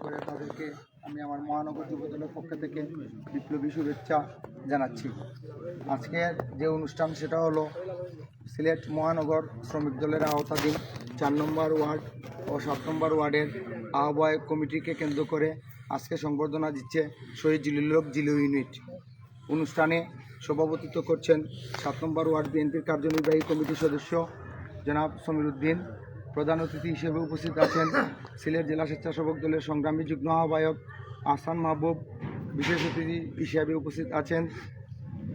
করে তাদেরকে আমি আমার মহানগর যুবদলের পক্ষ থেকে বিপ্লবী শুভেচ্ছা জানাচ্ছি। আজকের যে অনুষ্ঠান সেটা হলো সিলেট মহানগর শ্রমিক দলের আওতাধীন 4 নম্বর ওয়ার্ড ও 7 নম্বর ওয়ার্ডের আহ্বায়ক কমিটিকে কেন্দ্র করে আজকে সংবর্ধনা দিচ্ছে শহীদ জিলুল হক জিলু ইউনিট। অনুষ্ঠানে সভাপতিত্ব করছেন 7 নম্বর ওয়ার্ড বিএনপির কার্যনির্বাহী কমিটির সদস্য জনাব সমীর উদ্দিন। প্রধান অতিথি হিসেবে উপস্থিত আছেন সিলেট জেলা স্বেচ্ছাসেবক দলের সংগ্রামী যুগ্ম আহ্বায়ক আহসান মাহবুব। বিশেষ অতিথি হিসেবে উপস্থিত আছেন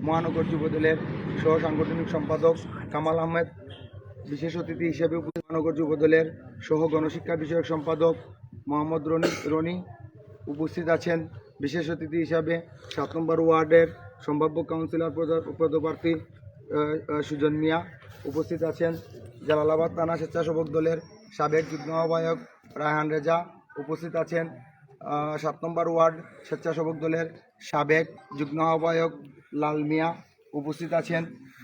মহানগর যুবদলের সহ সাংগঠনিক সম্পাদক কামাল আহমেদ। বিশেষ অতিথি হিসেবে মহানগর যুবদলের সহ গণশিক্ষা বিষয়ক সম্পাদক মোহাম্মদ রনি। উপস্থিত আছেন বিশেষ অতিথি হিসাবে 7 নম্বর ওয়ার্ডের সম্ভাব্য কাউন্সিলর পদপ্রার্থী সুজন মিয়া। উপস্থিত আছেন জালালাবাদ থানা স্বেচ্ছাসেবক দলের সাবেক যুগ্ম আহ্বায়ক রায়হান রেজা। উপস্থিত আছেন 7 নম্বর ওয়ার্ড স্বেচ্ছাসেবক দলের সাবেক যুগ্ম আহ্বায়ক লাল মিয়া। উপস্থিত আছেন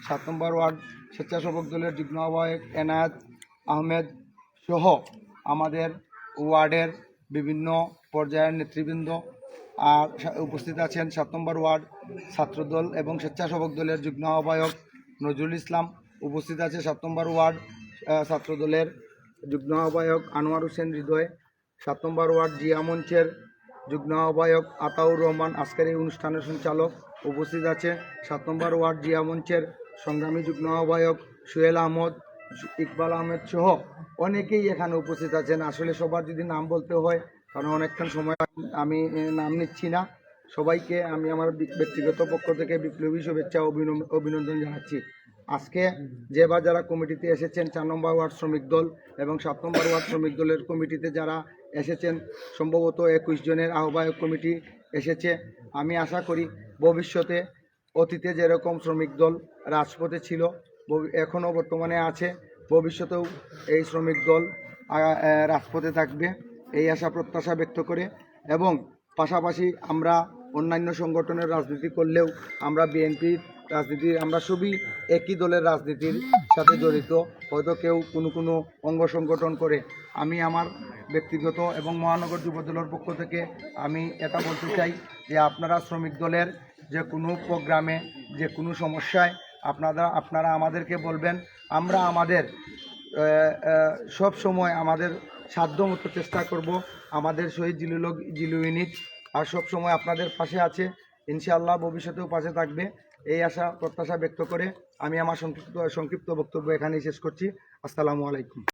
7 নম্বর ওয়ার্ড স্বেচ্ছাসেবক দলের যুগ্ম আহ্বায়ক এনায়েত আহমেদ সহ আমাদের ওয়ার্ডের বিভিন্ন পর্যায়ের নেতৃবৃন্দ। আর উপস্থিত আছেন 7 নম্বর ওয়ার্ড ছাত্রদল এবং স্বেচ্ছাসেবক দলের যুগ্ম আহ্বায়ক নজরুল ইসলাম। উপস্থিত আছে 7 নম্বর ওয়ার্ড ছাত্রদলের যুগ্ম আহ্বায়ক আনোয়ার হোসেন হৃদয়। 7 নম্বর ওয়ার্ড জিয়া মঞ্চের যুগ্ম আহ্বায়ক আতাউর রহমান আজকের এই অনুষ্ঠানের সঞ্চালক। উপস্থিত আছে 7 নম্বর ওয়ার্ড জিয়া মঞ্চের সংগ্রামী যুগ্ম আহ্বায়ক সোহেল আহমদ, ইকবাল আহমেদ সহ অনেকেই এখানে উপস্থিত আছেন। আসলে সবার যদি নাম বলতে হয় কারণ অনেকক্ষণ সময় আমি নাম নিচ্ছি না। সবাইকে আমি আমার ব্যক্তিগত পক্ষ থেকে বিপ্লবী শুভেচ্ছা অভিনন্দন জানাচ্ছি। আজকে যে বা যারা কমিটিতে এসেছেন 4 নম্বর ওয়ার্ড শ্রমিক দল এবং 7 নম্বর ওয়ার্ড শ্রমিক দলের কমিটিতে যারা এসেছেন সম্ভবত 21 জনের আহ্বায়ক কমিটি এসেছে। আমি আশা করি ভবিষ্যতে অতীতে যেরকম শ্রমিক দল রাজপথে ছিল এখনও বর্তমানে আছে, ভবিষ্যতেও এই শ্রমিক দল রাজপথে থাকবে এই আশা প্রত্যাশা ব্যক্ত করে এবং পাশাপাশি আমরা অন্যান্য সংগঠনের রাজনীতি করলেও আমরা বিএনপির রাজনীতি আমরা সবই একই দলের রাজনীতির সাথে জড়িত। হয়তো কেউ কোনো অঙ্গ সংগঠন করে। আমি আমার ব্যক্তিগত এবং মহানগর যুবদলের পক্ষ থেকে আমি এটা বলতে চাই যে আপনারা শ্রমিক দলের যে কোনো প্রোগ্রামে যে কোনো সমস্যায় আপনারা আমাদেরকে বলবেন। আমরা আমাদের সব সময় আমাদের সাধ্যমতো চেষ্টা করব। আমাদের শহীদ জিলুল হক জিলু ইউনিট আর সব সময় আপনাদের পাশে আছে, ইনশাআল্লাহ ভবিষ্যতেও পাশে থাকবে এই আশা প্রত্যাশা ব্যক্ত করে আমি আমার সংক্ষিপ্ত বক্তব্য এখানেই শেষ করছি। আসসালামু আলাইকুম।